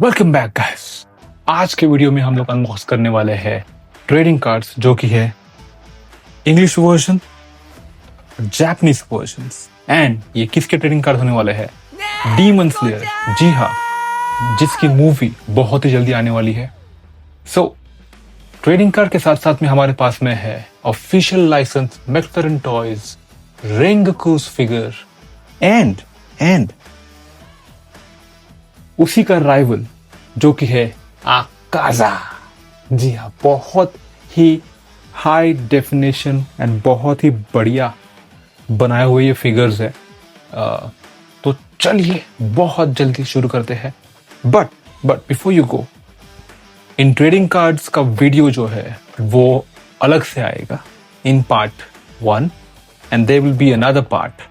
Welcome back guys. आज के video में हम लोग अनबॉक्स करने वाले हैं ट्रेडिंग कार्ड्स, जो कि है English version, Japanese version. And ये किसके ट्रेडिंग कार्ड होने वाले हैं? डीमन स्लेयर, जी हाँ, जिसकी मूवी बहुत ही जल्दी आने वाली है। सो ट्रेडिंग कार्ड के साथ साथ में हमारे पास में है official licence McFarlane Toys Rengoku's figure and उसी का राइवल जो कि है आकाजा। जी हाँ, बहुत ही हाई डेफिनेशन एंड बहुत ही बढ़िया बनाए हुए ये फिगर्स है। तो चलिए बहुत जल्दी शुरू करते हैं। But before you go, in trading cards का वीडियो जो है वो अलग से आएगा in part 1 and there will be another part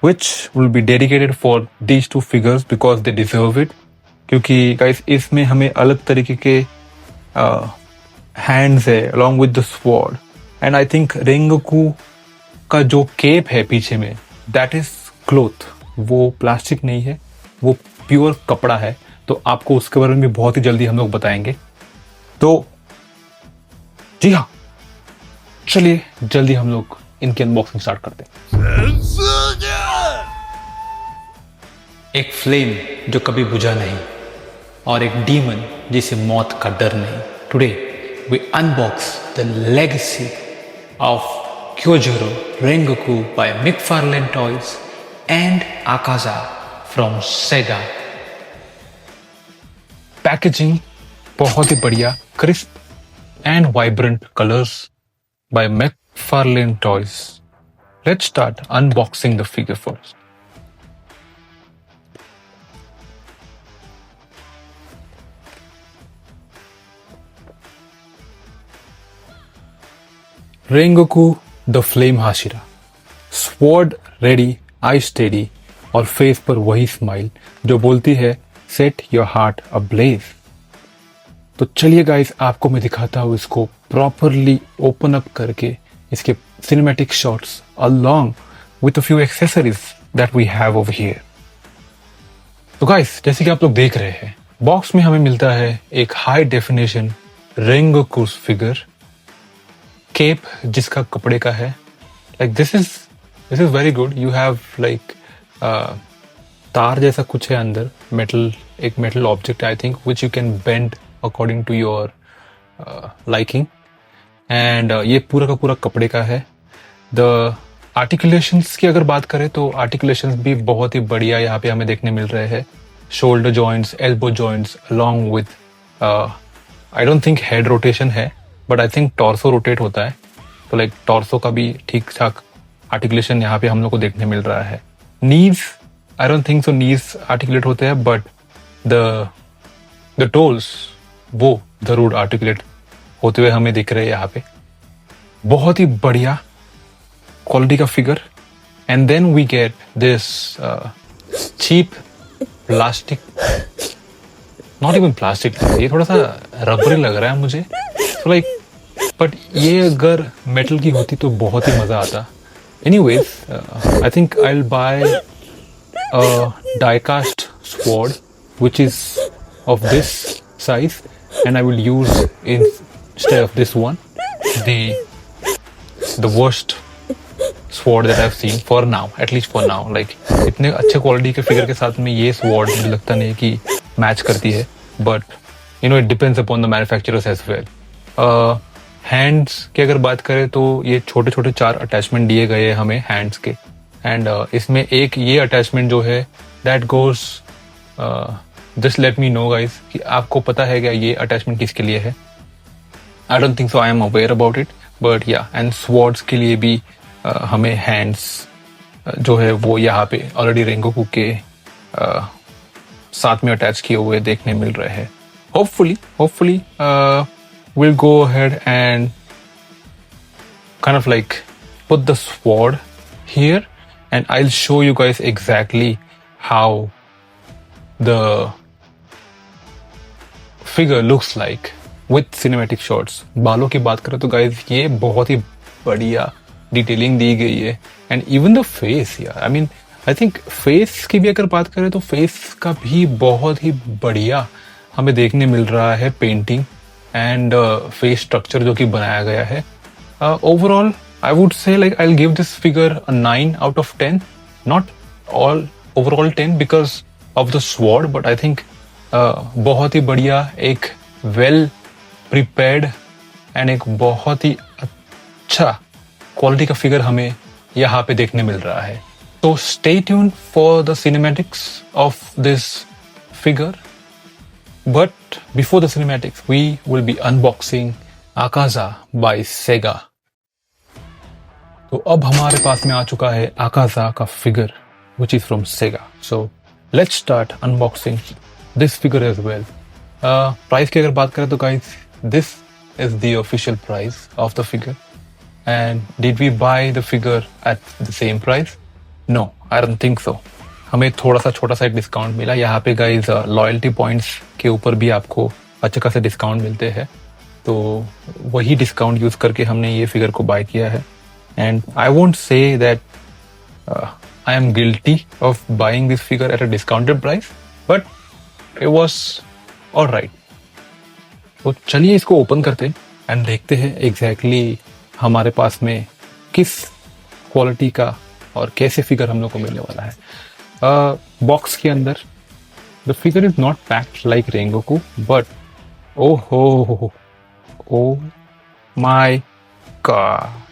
which will be dedicated for these two figures because they deserve it। क्योंकि guys इसमें हमें अलग तरीके के hands है along with the sword and I think Rengoku का जो केप है पीछे में that is cloth, वो प्लास्टिक नहीं है, वो प्योर कपड़ा है। तो आपको उसके बारे में भी बहुत ही जल्दी हम लोग बताएंगे। तो जी हाँ, चलिए जल्दी हम लोग इनकी अनबॉक्सिंग स्टार्ट करते हैं। एक फ्लेम जो कभी बुझा नहीं और एक डीमन जिसे मौत का डर नहीं। Today we unbox the legacy of Kyojuro Rengoku by McFarlane Toys and Akaza from Sega. Packaging बहुत ही बढ़िया, crisp and vibrant colours by McFarlane Toys. Let's start unboxing the figure first. Rengoku the flame Hashira, sword ready, eye steady और face पर वही smile जो बोलती है set your heart ablaze. तो चलिए गाइस, आपको मैं दिखाता हूँ इसको प्रॉपरली ओपन अप करके, इसके cinematic shots along with a few accessories that we have over here. तो गाइस, जैसे कि आप लोग देख रहे हैं, बॉक्स में हमें मिलता है एक high definition Rengoku figure, cape जिसका कपड़े का है। Like this is very good. You have like तार जैसा कुछ है अंदर, मेटल, एक metal object I think which you can bend according to your liking. And ये पूरा का पूरा कपड़े का है। द आर्टिकुलेशंस की अगर बात करें तो आर्टिकुलेशंस भी बहुत ही बढ़िया यहाँ पे हमें देखने मिल रहे हैं। Shoulder joints, elbow joints along with I don't think head rotation है, but I think torso rotate होता है। तो लाइक टॉर्सो का भी ठीक ठाक आर्टिकुलेशन यहाँ पे हम लोग को देखने मिल रहा है। Knees, I don't think so knees articulate होते हैं, बट द टोल्स वो जरूर आर्टिकुलेट होते हुए हमें दिख रहे हैं यहाँ पे। बहुत ही बढ़िया क्वालिटी का figure. And then we get this cheap plastic, not even plastic, ये थोड़ा सा रबरी लग रहा है मुझे। तो लाइक बट ये अगर मेटल की होती तो बहुत ही मजा आता। Anyways, I think I will buy a diecast sword which is of this size and I will use instead of this one the worst sword that I've seen for now, at least for now। like इतने अच्छे quality के figure के साथ में ये sword मुझे लगता नहीं कि मैच करती है, but you know it depends upon the manufacturers as well. Hands की अगर बात करें तो ये छोटे छोटे 4 अटैचमेंट दिए गए हैं हमें हैंड्स के। एंड इसमें एक ये अटैचमेंट जो है that goes, just let me know guys कि आपको पता है क्या ये अटैचमेंट किसके लिए है। आई don't think so, I am aware about it, but या। एंड स्वॉर्ड्स के लिए भी हमें हैंड्स जो है वो यहाँ पे ऑलरेडी रेंगोकू के साथ में अटैच किए हुए देखने मिल रहे हैं। Hopefully we'll go ahead and kind of like put the sword here and I'll show you guys exactly how the figure looks like with cinematic shots। बालों की बात करें तो guys ये बहुत ही बढ़िया डिटेलिंग दी गई है। एंड इवन द फेस, यार I mean I think face की भी अगर बात करें तो फेस का भी बहुत ही बढ़िया हमें देखने मिल रहा है पेंटिंग एंड फेस स्ट्रक्चर जो कि बनाया गया है. Overall I would say like I will give this figure a 9 out of 10. Not all overall 10 because of the sword, but I think बहुत ही बढ़िया, एक वेल प्रिपेयर्ड एंड एक बहुत ही अच्छा क्वालिटी का फिगर हमें यहाँ पे देखने मिल रहा है. तो stay tune for the cinematics of this figure. But before the cinematics we will be unboxing Akaza by Sega. तो अब हमारे पास में आ चुका है आकाजा का figure which is from Sega. So let's start unboxing this figure as well. Price की अगर बात करें तो guys, this is the official price of the figure. And did we buy the figure at the same price? No, I don't think so. हमें थोड़ा सा छोटा सा एक डिस्काउंट मिला यहाँ पे guys. लॉयल्टी पॉइंट्स के ऊपर भी आपको अच्छे खासे डिस्काउंट मिलते हैं, तो वही डिस्काउंट यूज करके हमने ये फिगर को बाय किया है. And I won't say that I am guilty of buying this figure at a discounted price, but it was all right. तो चलिए इसको ओपन करते हैं एंड देखते हैं एग्जैक्टली हमारे पास में किस क्वालिटी का और कैसे फिगर हम लोग को मिलने वाला है. बॉक्स के अंदर the figure is not packed like Rengoku, but oh my God.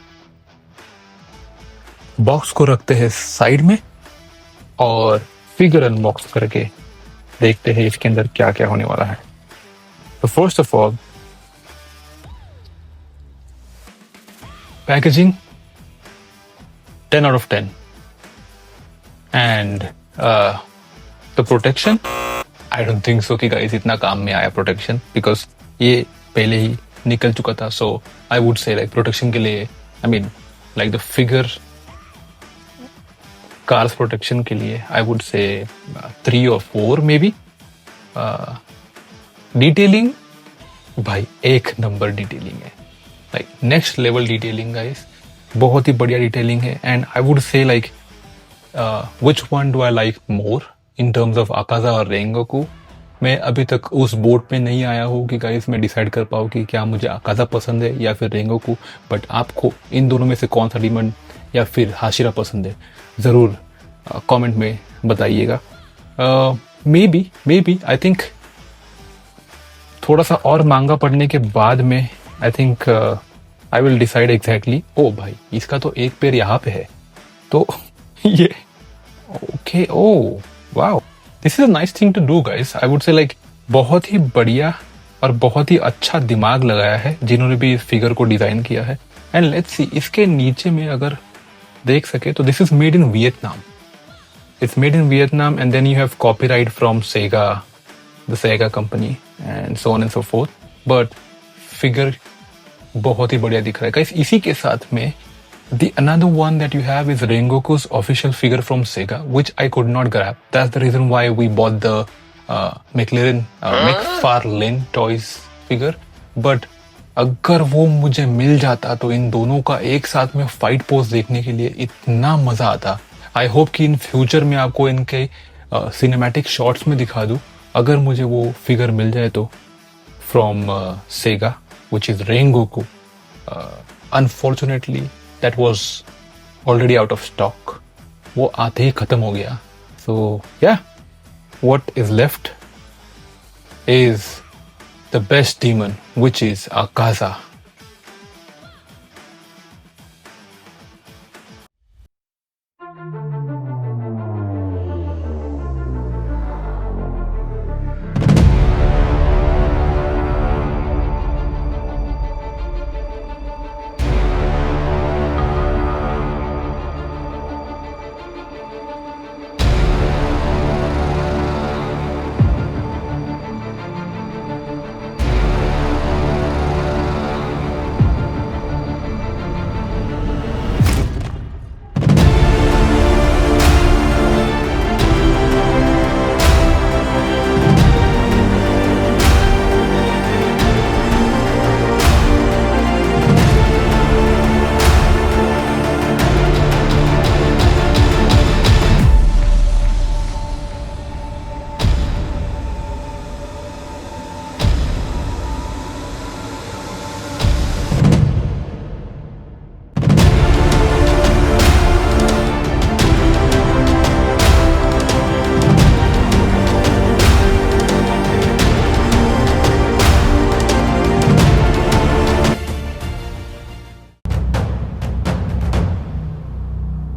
Box को रखते हैं साइड में और फिगर अनबॉक्स करके देखते हैं इसके अंदर क्या क्या होने वाला है. तो first of all packaging 10 out of 10 and the protection I don't think सो कि गाइस इतना काम में आया प्रोटेक्शन, बिकॉज ये पहले ही निकल चुका था. So I would say like protection के लिए I mean like the figure cars protection के लिए आई वुड से 3 और 4 मे बी. डिटेलिंग भाई एक नंबर डिटेलिंग है, like next level detailing guys, बहुत ही बढ़िया डिटेलिंग है. And I would say like which one do I like more in terms of Akaza और रेंगोकू. मैं अभी तक उस बोर्ड पे नहीं आया हूँ कि गाइस मैं डिसाइड कर पाऊँ कि क्या मुझे आकाजा पसंद है या फिर रेंगोकू. बट आपको इन दोनों में से कौन सा डीमन या फिर हाशिरा पसंद है ज़रूर कमेंट में बताइएगा. मे बी आई थिंक थोड़ा सा और महंगा पड़ने के बाद में I think I will decide exactly. ओ भाई इसका तो एक पैर यहाँ पे है, तो ये okay. Oh wow, this is a nice thing to do guys. I would say like बहुत ही बढ़िया और बहुत ही अच्छा दिमाग लगाया है जिन्होंने भी इस फिगर को डिजाइन किया है. एंड लेट्स सी इसके नीचे में अगर देख सके तो this is made in Vietnam. It's made in Vietnam, and then you have copyright from Sega, the Sega company, and so on and so forth. But figure बहुत ही बढ़िया दिख रहा है guys. इसी के साथ में the another one that you have is Rengoku's official figure from Sega, which I could not grab. That's the reason why we bought the McFarlane Toys figure. But अगर वो मुझे मिल जाता तो इन दोनों का एक साथ में फाइट पोज देखने के लिए इतना मजा आता. आई होप कि इन फ्यूचर में आपको इनके सिनेमैटिक शॉट्स में दिखा दूँ अगर मुझे वो फिगर मिल जाए तो. From Sega which is Rengoku. Unfortunately that was already out of stock, वो आते ही खत्म हो गया. सो या what is left is the best demon which is Akaza.